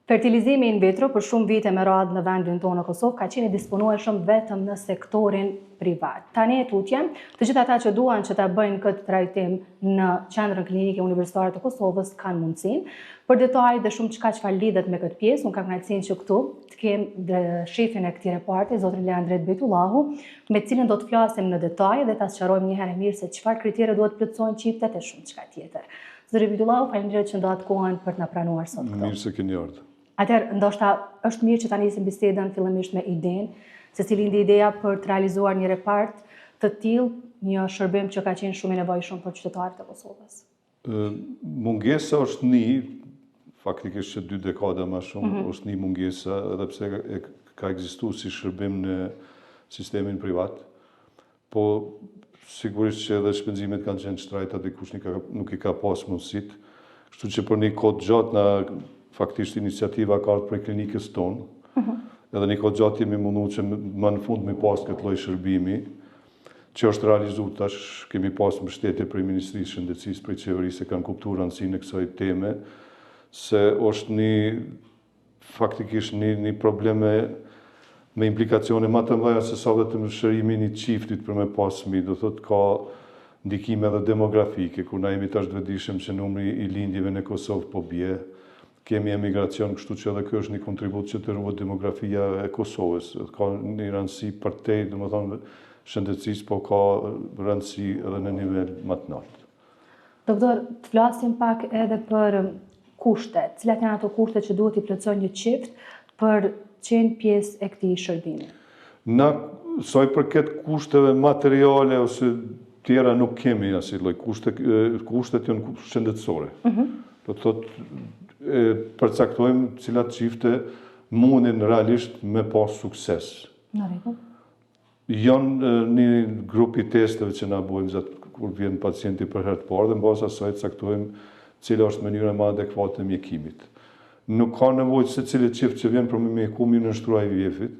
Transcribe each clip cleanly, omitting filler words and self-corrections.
Fertilizimi in vitro për shumë vite me radhë në vendin tonë në Kosovë ka qenë i disponueshëm vetëm në sektorin privat. Tani e tutjem, të gjithë ata që duan që ta bëjnë këtë trajtim në Qendrën Klinike Universitare të Kosovës kanë mundësinë. Për detaj dhe shumë çka lidhet me këtë pjesë, unë kam kënaqësinë që këtu të kem shefin e këtij reparti, zotrin Leandret Bejtullahu, me cilin do të flasim në detaj dhe ta sqarojmë një herë mirë se çfarë kritere duhet plotësojnë çiftet e shumë çka tjetër. Zotri Bejtullahu, faleminderit që ndohat kohën për të na pranuar sot këtu. Mirë se keni ardhur. Atëherë, ndoshta është mirë që ta nisim bisedën fillimisht me idenë, se si lindi ideja për të realizuar një repart të tillë, një shërbim që ka qenë shumë i nevojshëm për qytetarët e Kosovës. Mungesa është faktikisht që 2 dekada më shumë, është një mungesa, edhe pse ka ekzistuar si shërbim në sistemin privat, po sigurisht që edhe shpenzimet kanë qenë shtrajta, dikush nuk i ka pas mundësit, kështu që për një kohë gjatë faktisht iniciativa ka ardhur prej klinikës tonë, edhe një kohë gjatë jemi mundu që më në fund me pas këtë lloj shërbimi, që është realizuar tash, kemi pas mbështetje prej Ministrisë së Shëndetësisë, prej qeverisë, kanë kuptuar rëndësinë e kësaj teme, se është faktikisht një probleme me implikacione më të mëdha se sa vetëm shërimi i një çiftit për me pas fëmijë, do thotë ka ndikime edhe demografike, kur na jemi tash të vetëdijshëm që numri i lindjeve në Kosovë po bie. Kemi emigracion, kështu që edhe kjo është një kontribut që të ruhet demografia e Kosovës. Ka një rëndësi për te, domethënë shëndetësisë, po ka rëndësi edhe në nivel më të lartë. Doktor, të flasim pak edhe për kushtet. Cilat janë ato kushte që duhet i plotësojë një çift për qenë pjesë e këtij shërbimi? Na sa i përket kushteve materiale ose tjera nuk kemi asnjë lloj kushtet janë shëndetësore. Do thotë përcaktojmë cilat çifte mundin realisht me pas sukses. Në rregull. Janë një grup i testeve që na bëjmë kur vjen pacienti për herë të parë dhe mbas asaj caktojmë cila është mënyra më adekuate e mjekimit. Nuk ka nevojë se cili çift që vjen për me mjeku mirë nështrua IVF-it.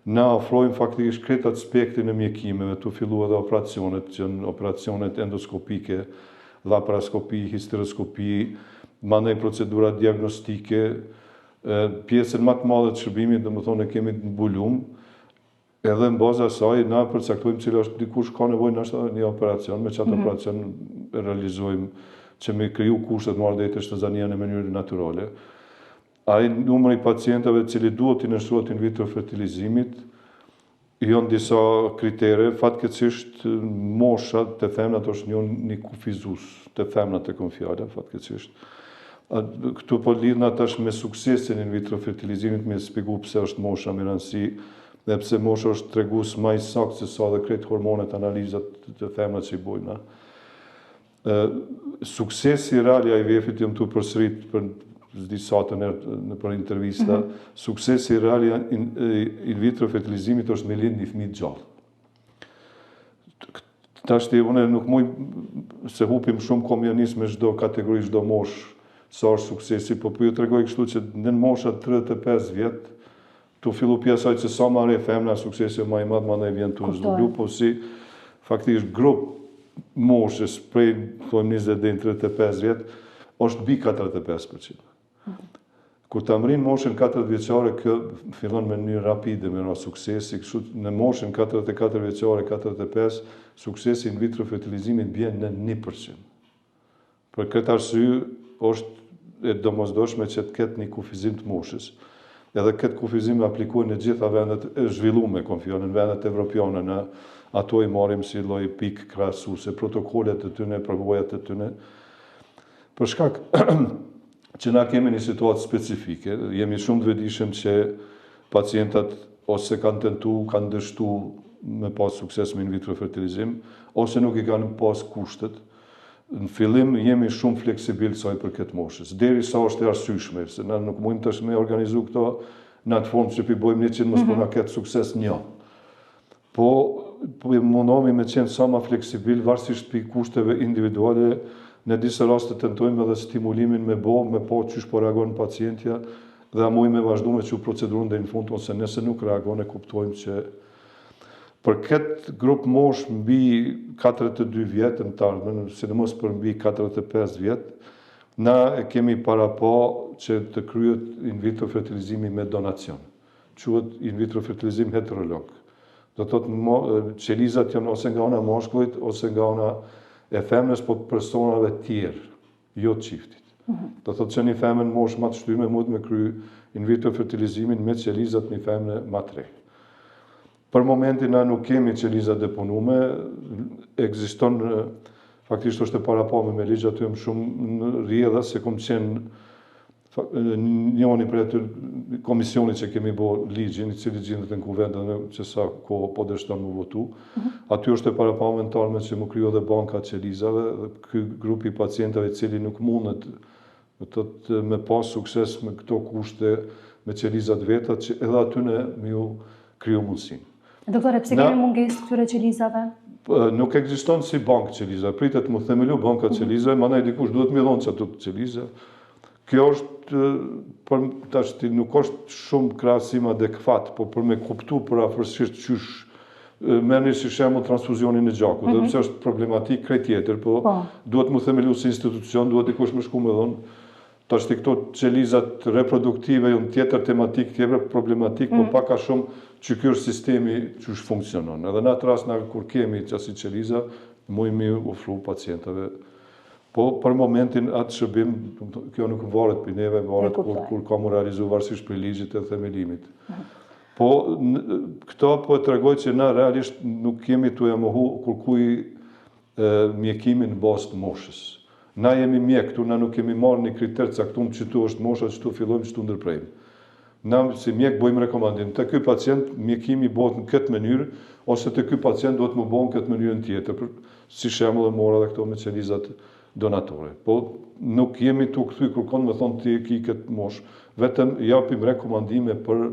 Na ofrojmë faktikisht krejt aspektin e mjekimeve, tu fillu edhe operacionet, që janë operacionet endoskopike, laparoskopi, histeroskopi, mandej procedura diagnostike, pjesën më të madhe të shërbimit, domethënë e kemi në bulum, edhe në bazë asaj na përcaktojmë cila është dikush ka nevojë ndoshta një operacion, me çfarë operacion realizojmë që me kriju kushtet marrëdhënie shtazania në mënyrë natyrale. Ai numri i pacientëve të cilët duhet të nështrohet in vitro fertilizimit, janë disa kritere, fatkeqësisht mosha të femnat është një kufizues të femnat e konfjala, fatkeqësisht. Këtu po lidhna tash me suksesin in vitro fertilizimit, me shpjegu pse është mosha me rëndësi, dhe pse mosha është tregues më i saktë se sa dhe krejt hormonet, analizat të femnat që i bojnë. Suksesi real i IVF-it jam tu përsërit për disa të në për intervista, suksesi real i in vitro fertilizimit është me lind një fëmijë gjallë. Tashti unë nuk muj se hupim shumë komjanisë me çdo kategori, çdo moshë, sa është suksesi, po ju tregoj kështu që në moshat 35 vjet, tu fillu pjesa që sa më re femna suksesi më i madh, mandej vjen tu zhvullu, po si faktikisht grup moshës prej 20 deri në 35 vjet është mbi 45%. Kur ta mrin moshën 40 vjeçare, kjo fillon me një rapide me suksesi, kështu në moshën 44 vjeçare, 45, suksesi in vitro fertilizimit bjen në 1%. Për këtë arsye është e domosdoshme që të ketë një kufizim të moshës. Edhe këtë kufizim aplikohen në gjitha vendet e zhvilluara, në vendet evropiane, në ato i marrim si lloj pikë krahasuese, protokollet e tyre, përvojat e tyre. Për shkak që na kemi një situatë specifike, jemi shumë të vetëdijshëm që pacientat ose kanë tentu, kanë dështu me pas sukses me in vitro fertilizim, ose nuk i kanë pas kushtet. Në fillim jemi shumë fleksibil sa i përket moshës, derisa është e arsyeshme, se na nuk mundim tash me organizu këto në atë formë që i bëjmë 100 mos po na ketë sukses një. Po mundohemi me qenë sa më fleksibil varësisht për kushteve individuale. Në disa raste tentojmë edhe stimulimin me po çysh po reagon pacientja dhe a mujmë me vazhdu me që procedurën deri në fund, ose nëse nuk reagon e kuptojmë që për këtë grup mosh mbi 42 vjet në të ardhmen, sidomos për mbi 45 vjet, Na e kemi para pa që të kryet in vitro fertilizimi me donacion. Quhet in vitro fertilizim heterolog. Do të thotë qelizat janë ose nga ana mashkullit ose nga ana e femrës, po personave tjerë, jo të çiftit. Do thotë që një femër moshë më të shtyme mund me kry in vitro fertilizimin me qelizat një femre më të re. Për momentin na nuk kemi qeliza deponume, ekziston faktikisht është e parapame me ligj aty jam shumë në rrjedha se kom qenë njëri për atë komisioni që kemi bërë ligjin, i cili gjendet në kuvend dhe që sa kohë po dështon më votu. Aty është e parapamentarme që më kryo dhe banka qelizave, dhe ky grupi pacientave i cili nuk mundet me pas sukses me këto kushte me qelizat veta, që edhe aty ne me ju kryo mundësin. Doktore, pse kemi mungesë këtyre qelizave? Nuk ekziston si bankë qeliza, pritet më themelu banka qeliza, manaj dikush duhet me dhonë që ato qeliza. Kjo është, nuk është shumë krahasim adekvat, po për me kuptu për afërsisht qysh, merrni si shembull transfuzionin e gjakut, dhe pse është problematik krejt tjetër, po duhet mu themelu si institucion, duhet dikush me shku me dhonë. Tash këto qelizat reproduktive janë tjetër tematik, tjetër problematik, po pak a shumë që ky është sistemi që është funksionon. Edhe në atë rast kur kemi qasi qeliza, mujmë ofru pacientave. Po për momentin atë shërbim, kjo nuk varet për neve, varet kur ka mu realizu varësisht për ligjit e themelimit. Po këto po e tregoj që na realisht nuk kemi të mohu kërkuj mjekimin në bazë të moshës. Na jemi mjek, tu na nuk kemi marrë një kriter caktum që tu është mosha, që tu fillojmë, që tu ndërprejmë. Na si mjek bojmë rekomandim. Të ky pacient mjekimi bëhet në këtë mënyrë, ose të ky pacient duhet më bëhen në këtë mënyrën tjetër. Si shembull e mora dhe këto me qelizat donatore. Po nuk jemi tu këthy kërkon me thonë ti ki këtë moshë. Vetëm japim rekomandime për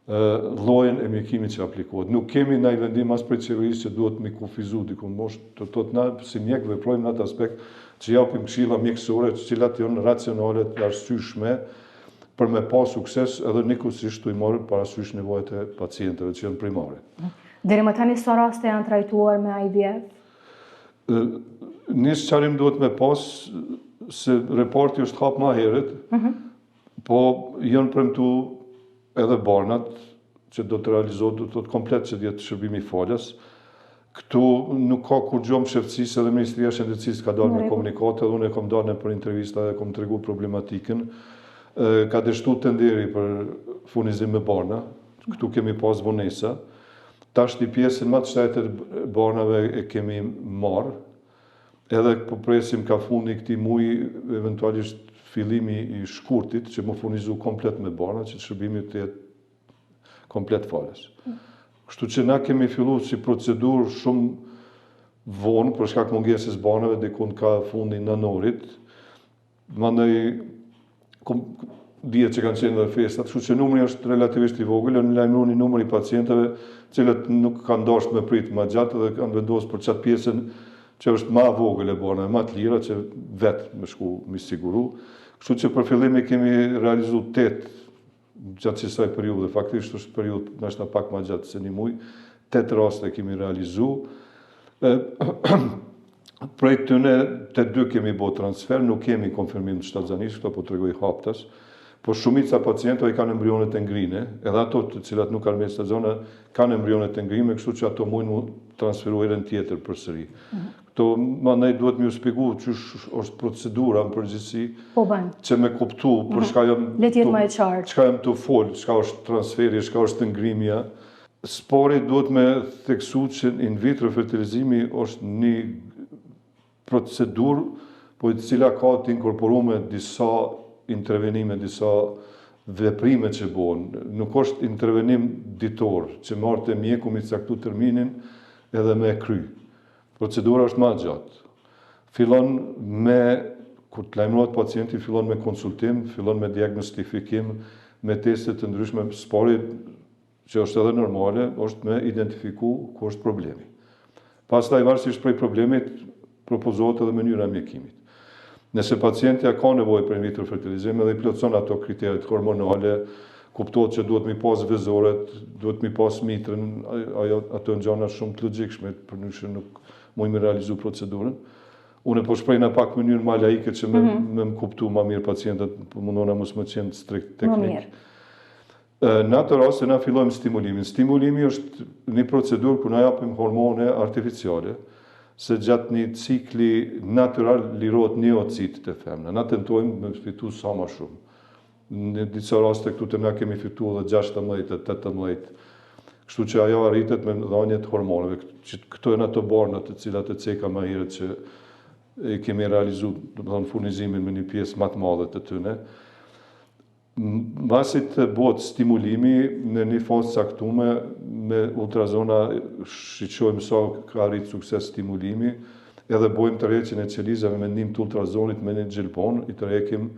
llojin e mjekimit që aplikohet. Nuk kemi ndaj vendim as prej qeverisë që duhet me kufizu dikun moshë. Të thotë na si mjek veprojmë në atë aspekt që japim këshilla mjekësore, të cilat janë racionale të arsyeshme për me pa sukses edhe nikosisht të i marrë parasysh nevojat e pacientëve që janë primare. Deri më tani sa raste janë trajtuar me IVF? Një sqarim duhet me pas se reporti është hap ma herët, po janë premtu edhe barnat që do të realizohet, do të thotë komplet që jetë shërbimi falës. Këtu nuk ka kur gjomë shëftësisë edhe Ministria e Shëndetësisë ka dalë me komunikate, edhe unë e kom dalë në për intervista dhe kom tregu problematikën. Ka dështu tenderi për furnizim me barna, këtu kemi pas vonesa. Tash një pjesën më të shtetet barnave e kemi marë, edhe po presim ka fundi këti muj, eventualisht fillimi i shkurtit, që më furnizu komplet me barna, që të shërbimi të jetë komplet falës. Kështu që na kemi fillu si procedur shumë vonë, për shkak mungesës banave, dikun ka fundi nënorit, mandej dihet që kanë qenë dhe festat, kështu që numri është relativisht i vogël, në lajmëru një numër i pacientëve, cilët nuk kanë dashur me prit më gjatë dhe kanë vendosur për çat pjesën që është më vogël e banave, më të lira që vetë me shku mi siguru. Kështu që për fillim kemi realizuar 8 gjatë kësaj periudhe, faktikisht është periudhë ndoshta pak më gjatë se një muaj, 8 raste kemi realizu. Prej tyne, të 2 kemi bo transfer, nuk kemi konfirmim të shtatzanisht, këto po tregoj haptas, po shumica pacientëve kanë embrionet e ngrine, edhe ato të cilat nuk kanë me stacione, kanë embrionet e ngrime, kështu që ato mujnë mu transferu erën tjetër përsëri. Këto mandej duhet më shpjegu që është procedura në përgjithësi, që me kuptu për çka jam të fol, çka është transferi, çka është ngrimja. Spori duhet me theksu që in vitro fertilizimi është një procedur, po i cila ka të inkorporuar disa intervenime, disa veprime që bëhen. Nuk është intervenim ditor, që marrë të mjeku mi caktu terminin edhe me kry. Procedura është ma gjatë. Fillon me, kur të lajmërohet pacienti, fillon me konsultim, fillon me diagnostifikim, me testet të ndryshme. Spori, që është edhe normale, është me identifiku ku është problemi. Pastaj varësisht prej problemit, propozohet edhe mënyra e mjekimit. Nëse pacientja ka nevojë për in vitro fertilizim edhe i plotëson ato kriteret hormonale, kuptohet që duhet mi pas vezoret, duhet mi pas mitrën, ato në gjana shumë të logjikshme, përndryshe nuk mujmë realizu procedurën. Unë po shprej në pak mënyrë ma laike që me më kuptu ma mirë pacientët, po mundona mos më qenë strikt teknik. Në atë rast se na fillojmë stimulimin. Stimulimi është një procedurë ku na japim hormone artificiale, se gjatë një cikli natural lirohet neocitë të femna. Na tentojmë me fitu sa ma shumë. Në disa raste këtu të na kemi fitu edhe 16, 18. Kështu që ajo arritet me dhënje të hormoneve. Këto janë ato barna të cilat e ceka më herët që kemi realizu, furnizimin me një pjesë më të madhe të tyne. Mbasi të bëhet stimulimi në një fazë caktuar me ultrazona shiqojmë sa ka arrit sukses stimulimi, edhe bëjmë tërheqjen e qelizave me ndihmë të ultrazonit me një gjelpon, i tërheqim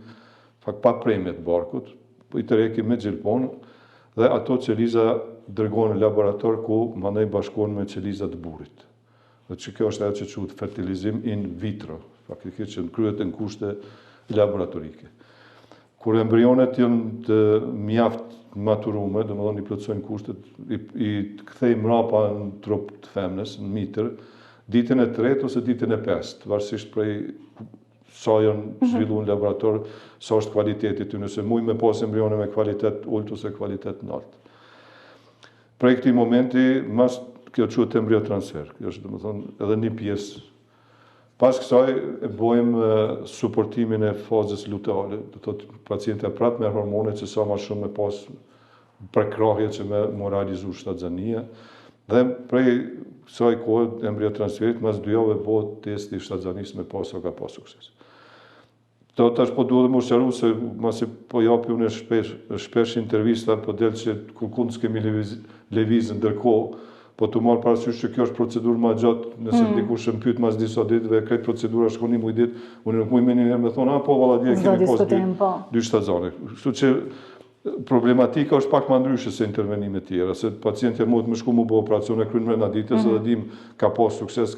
pa premje të barkut, i tërheqim me gjelpon dhe ato qeliza dërgohen në laborator ku mandej bashkohen me qeliza të burrit. Dhe që kjo është ajo që quhet fertilizim in vitro, faktikisht që kryhet në kushte laboratorike. Kur embrionet janë të mjaft maturume, domethënë i plotësojnë kushtet, i kthejmë mrapa në trup të femnës, në mitër, ditën e 3 ose ditën e 5, varësisht prej sa janë zhvilluar në laborator, sa është kvaliteti ty, nëse mujnë me pas embrione me kvalitet ullt ose kvalitet nalt. Prej këtij momenti, kjo quhet embriotransfer, kjo është domethënë edhe një pjesë. Pas kësaj e bëjmë suportimin e fazës luteale, do thotë pacientja prapë me hormone që sa më shumë me pas prekrahje që me realizu shtatzania. Dhe prej kësaj kohë embriotransferit mas 2 javëve bëhet testi i shtatzanisë me pas o ka pas sukses. Tash po duhet më sqaru se masi po japi unë shpesh intervista, po del që kurkund s'kemi lëviz ndërkohë, po të marrë parasysh që kjo është procedurë ma gjatë, nëse dikush më pyet mas disa ditëve, krejt procedura shkon 1 muj ditë, unë nuk muj me njëherë me thonë, po valla dje kemi pas 2 shtatzane. Kështu që problematika është pak ma ndryshe se intervenimet tjera, se pacientja mund të më shku mu bo operacione kryen mrena ditës, edhe dim ka pas sukses,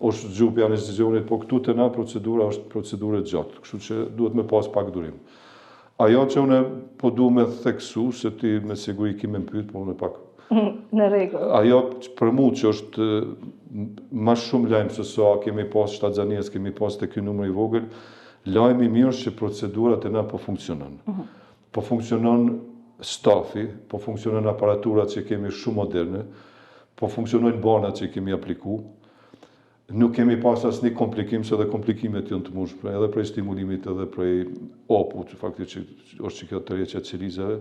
është gjupja anestezionit, po këtu të na procedura është procedurë gjatë, kështu që duhet me pas pak durim. Ajo që unë po du me theksu, se ti me siguri ki me mpyt, po unë pak në rregull. Ajo për mu që është ma shumë lajmë se sa kemi pas shtatzanies, kemi pas të ky numër i vogël, lajmë i mirë që procedurat e na po funksionon. Po funksionon stafi, po funksionon aparaturat që kemi shumë moderne, po funksionojnë banat që kemi apliku, nuk kemi pas asnjë komplikim, se dhe komplikimet janë të mundshme, edhe prej stimulimit, edhe prej opu, që faktikisht është që kjo tërheqja e qelizave.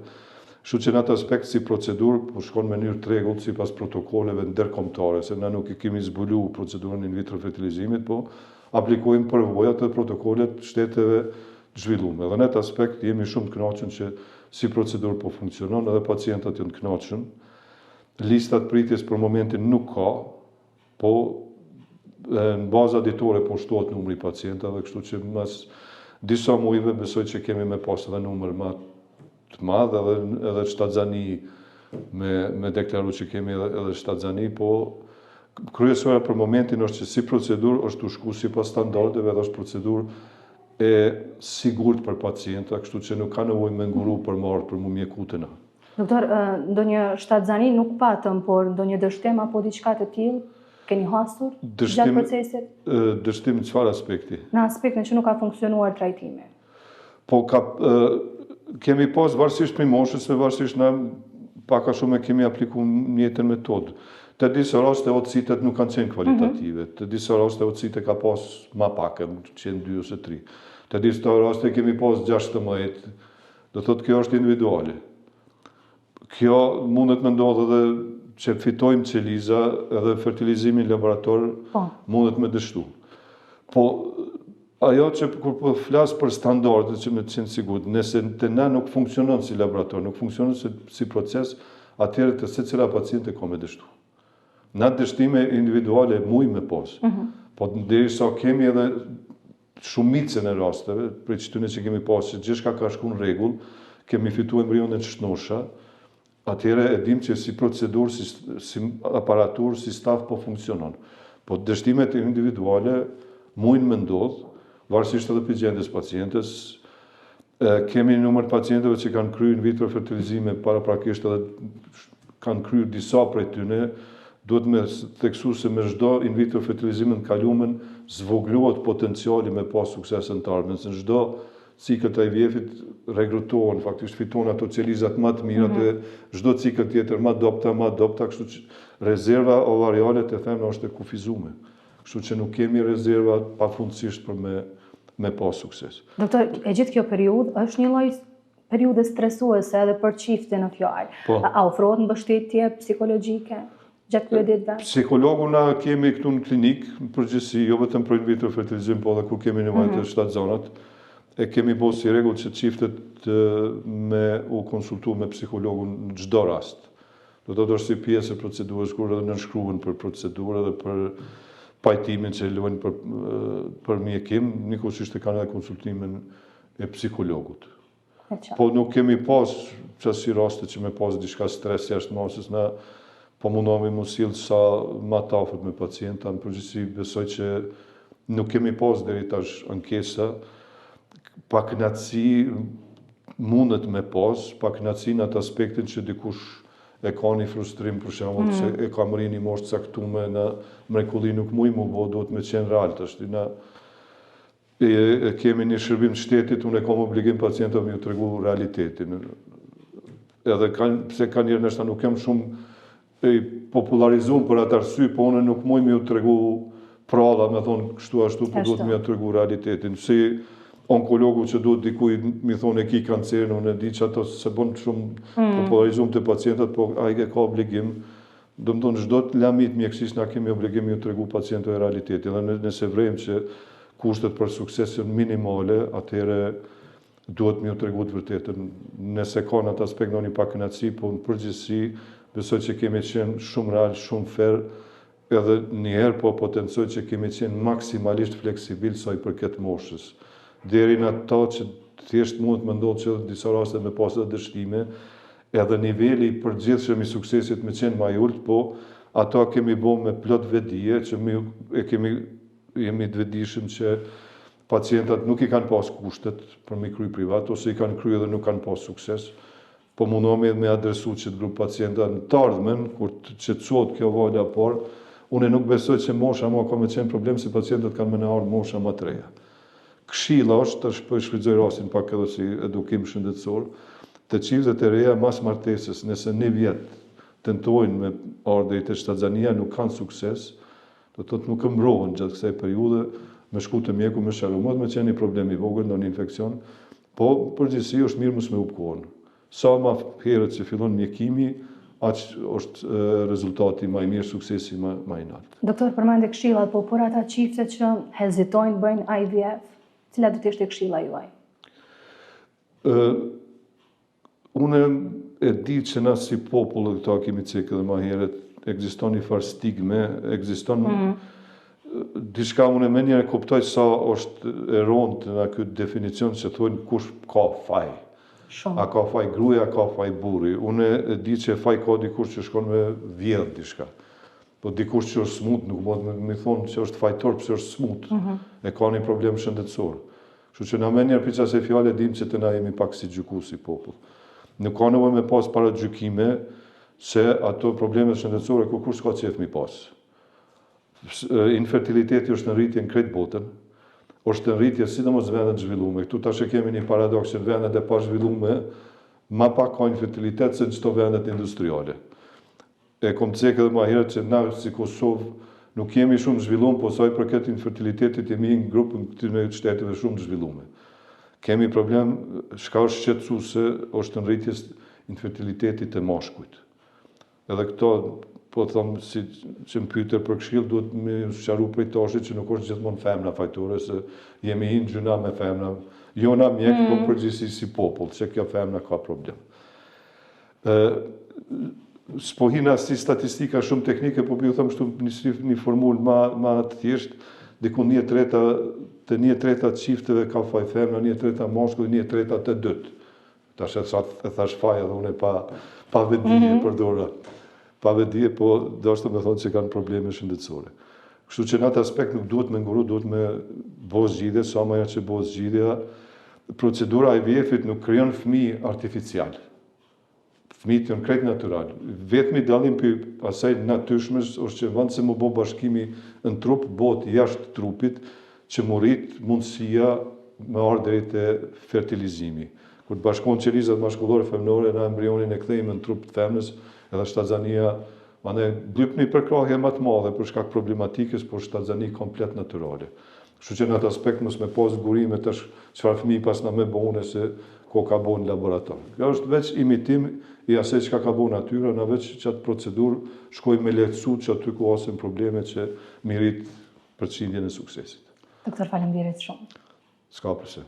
Kështu që në atë aspekt si procedurë po shkon me mënyrë të rregullt sipas protokolleve ndërkombëtare, se na nuk i kemi zbulu procedurën in vitro fertilizimit, po aplikojmë përvojat e protokollet shteteve të zhvilluara. Dhe në atë aspekt jemi shumë të kënaqur që si procedurë po funksionon, edhe pacientët janë të kënaqur. Listat pritjes për momentin nuk ka, po në baza ditore po shtohet numri i pacientëve, kështu që mas disa muajve besoj që kemi me pas edhe numër më të madh, edhe shtatzani me deklaru që kemi edhe shtatzani, po kryesora për momentin është që si procedurë është u shku sipas standardeve dhe është procedurë e sigurt për pacienta, kështu që nuk ka nevojë me nguru për marrë për mu mjeku të na. Doktor, ndonjë shtatzani nuk patëm, por ndonjë dështim apo diçka të tillë? Keni hasur gjatë procesit? Dështim në çfarë aspekti? Në aspektin që nuk ka funksionuar trajtimi. Po kemi pas varësisht për moshës, se varësisht na pak a shumë kemi apliku njëjtën metodë. Të disa raste otësitet nuk kanë qenë kvalitative, të disa raste otësitet ka pas ma pak, qenë 2 ose 3. Të disa raste kemi pas 16, do thotë kjo është individuale. Kjo mundet me ndodhë edhe që fitojmë qeliza edhe fertilizimin laborator mundet me dështu. Po, ajo që kur po flasë për standardet që me të qenë sigurt, nëse të na nuk funksionon si laborator, nuk funksionon si proces, atëherë të secila paciente ka me dështu. Na dështime individuale muj me pas, po derisa kemi edhe shumicën e rasteve, për qëtyne që kemi pas, që gjithçka ka shku në rregull, kemi fitu embrionet shtnosha, atëherë e dim që si procedurë, si aparaturë, si staf po funksionon. Po dështimet individuale mujnë me ndodhë, varësisht edhe për gjendjes pacientes. Kemi një numër pacientëve që kanë kryer in vitro fertilizime paraprakisht edhe kanë kryer disa prej tyne, duhet me theksu se me çdo in vitro fertilizimin kalumen zvoglohet potenciali me pas sukses në të ardhmen, se në çdo cikël të IVF-it regrutohen, faktikisht fiton ato qelizat më të mira dhe çdo cikël tjetër më adopta, kështu që rezerva ovariale të femra është e kufizuar. Kështu që nuk kemi rezerva pafundësisht për me pas sukses. Doktor, e gjithë kjo periudhë është një lloj periudhë stresuese edhe për çiftin në fjalë. Po. A ofrohet mbështetje psikologjike gjatë këtyre ditëve? Psikologu na kemi këtu në klinikë, në përgjithësi, jo vetëm për in vitro fertilizim, po edhe kur kemi nevojë të 7 zonat, e kemi bërë si rregull që çiftet me u konsultu me psikologun në çdo rast. Do të thotë si pjesë e procedurës kur edhe nënshkruhen për procedurë dhe për pajtimin që luajnë për mjekim, njëkohësisht e kanë edhe konsultimin e psikologut. Po nuk kemi pas çasi raste që me pas diçka stres jashtë masës, na po mundohemi mu sill sa më të afërt me pacienta, në përgjithësi besoj që nuk kemi pas deri tash ankesa, pa kënaqësi mundet me pas, pa kënaqësi në atë aspektin që dikush e ka një frustrim për shembull se e ka marrë një moshë caktuar në mrekulli nuk muj më bë, duhet me qenë real tash. Na kemi një shërbim të shtetit, unë e kam obligim pacientëve me ju tregu realitetin. Edhe pse kanë njerëz nështë nuk kem shumë popularizuar për atë arsye, po unë nuk muj me ju tregu pralla, me thonë kështu ashtu, po duhet me ju tregu realitetin. Si onkologu që duhet dikuj mi thonë e ki kancerin, unë e di që ato se bën shumë popularizuar të pacientët, po ai e ka obligim. Do të thonë çdo lamit mjekësisë na kemi obligim ju tregu pacientëve realitetin. Dhe nëse vrejmë që kushtet për sukses janë minimale, atëherë duhet më ju tregu të vërtetën. Nëse ka në atë aspekt ndonjë pakënaqësi, po në përgjithësi besoj që kemi qenë shumë real, shumë fair, edhe njëherë po potencoj që kemi qenë maksimalisht fleksibil sa i përket moshës. Deri në ato që thjesht mund të më ndodhë që disa raste me pas edhe dështime, edhe niveli i përgjithshëm i suksesit me qenë më i ulët, po ato kemi bërë me plot vetdije që jemi të vetëdijshëm që pacientat nuk i kanë pas kushtet për me kry privat, ose i kanë kry edhe nuk kanë pas sukses, po mundohemi me adresu që të grup pacienta në të ardhmen, kur të qetësohet kjo valja por, unë nuk besoj që mosha ma ka me qenë problem se pacientat kanë me në ardhë mosha ma të reja. Këshilla është, tash po e shfrytëzoj rastin pak edhe si edukim shëndetësor, të çiftet e reja mas martesës, nëse një vjet tentojnë me ardhur te shtazania nuk kanë sukses, do të thotë nuk mbrohen gjatë kësaj periudhe me shku te mjeku me sharumot, me qenë një problem i vogël, ndonjë infeksion, po përgjithësi është mirë mos me u kohën. Sa më herët që fillon mjekimi, aq është rezultati më i mirë, suksesi më i lartë. Doktor, përmendë këshillat, po për ata çifte që hezitojnë bëjnë IVF, cila do të ishte këshilla juaj? Unë e di që na si popull, këta kemi cekë edhe më herët, ekziston një farë stigme, ekziston diçka unë më njëherë kuptoj sa është e rëndë në këtë definicion që thonë kush ka faj. Shumë. A ka faj gruaja, a ka faj burri. Unë e di që faj ka dikush që shkon me vjedh diçka. Po dikush që është smut, nuk mund me thonë që është fajtor pse është smut. E ka një problem shëndetësor. Kështu që na më njëherë për çastë fjalë dim që të na jemi pak si gjykues si popull. Nuk ka nevojë me pas para gjykime se ato problemet shëndetësore kur kush ka qef mi pas. Infertiliteti është në rritje në krejt botën, është në rritje sidomos në vendet të zhvilluara. Këtu tash e kemi një paradoks që vendet e pa zhvilluara më pak ka infertilitet se në çdo vendet industriale. E kom cekë edhe më herët që na si Kosovë nuk jemi shumë zhvilluar, po sa i përket infertilitetit jemi në grupin këtyre shteteve shumë të zhvilluara. Kemi problem, shka është shqetësuese, është në rritjes infertilitetit të mashkujt. Edhe këto, po thëmë, si që më pyetër për këshill, duhet me sqaru prej tashit që nuk është gjithmonë femna fajtore, se jemi hinë gjuna me femna, jo na mjek, po përgjithësi si popull, që kjo femna ka problem. S'po hina si statistika shumë teknike, po ju thëmë shtu një formulë ma të thjeshtë, diku 1/3 çifteve ka faj femna, 1/3 mashkull, 1/3 të dytë. Tash e thash faj edhe unë pa vetdije përdora. Pa vetdije, po do është të me thonë që kanë probleme shëndetësore. Kështu që në atë aspekt nuk duhet me nguru, duhet me bëj zgjidhje, sa më herë që bëj zgjidhja, procedura IVF-it nuk krijon fëmijë artificial. Fëmijët janë krejt natyral. Vetmi dallim për asaj natyrshmes është që vënd se më bo bashkimi në trup, bot jashtë trupit, që më rrit mundësia me ardhë deri te fertilizimi. Kur të bashkohen qelizat mashkullore femnore në embrionin e kthejmë në trup të femnës, edhe shtazania, mane lypni përkrahje më të madhe për shkak problematikës, por shtazani komplet natyrale. Kështu që në atë aspekt mos me pas gurime tash çfarë fëmijë pas na me bëhune se ko ka bo në laborator. Kjo është veç imitim i asaj që ka bo natyra, në veç që atë procedurë shkoj me lehtësu që aty ku asen probleme që mirit përqindjen e suksesit. Doktor, faleminderit shumë. S'ka përse.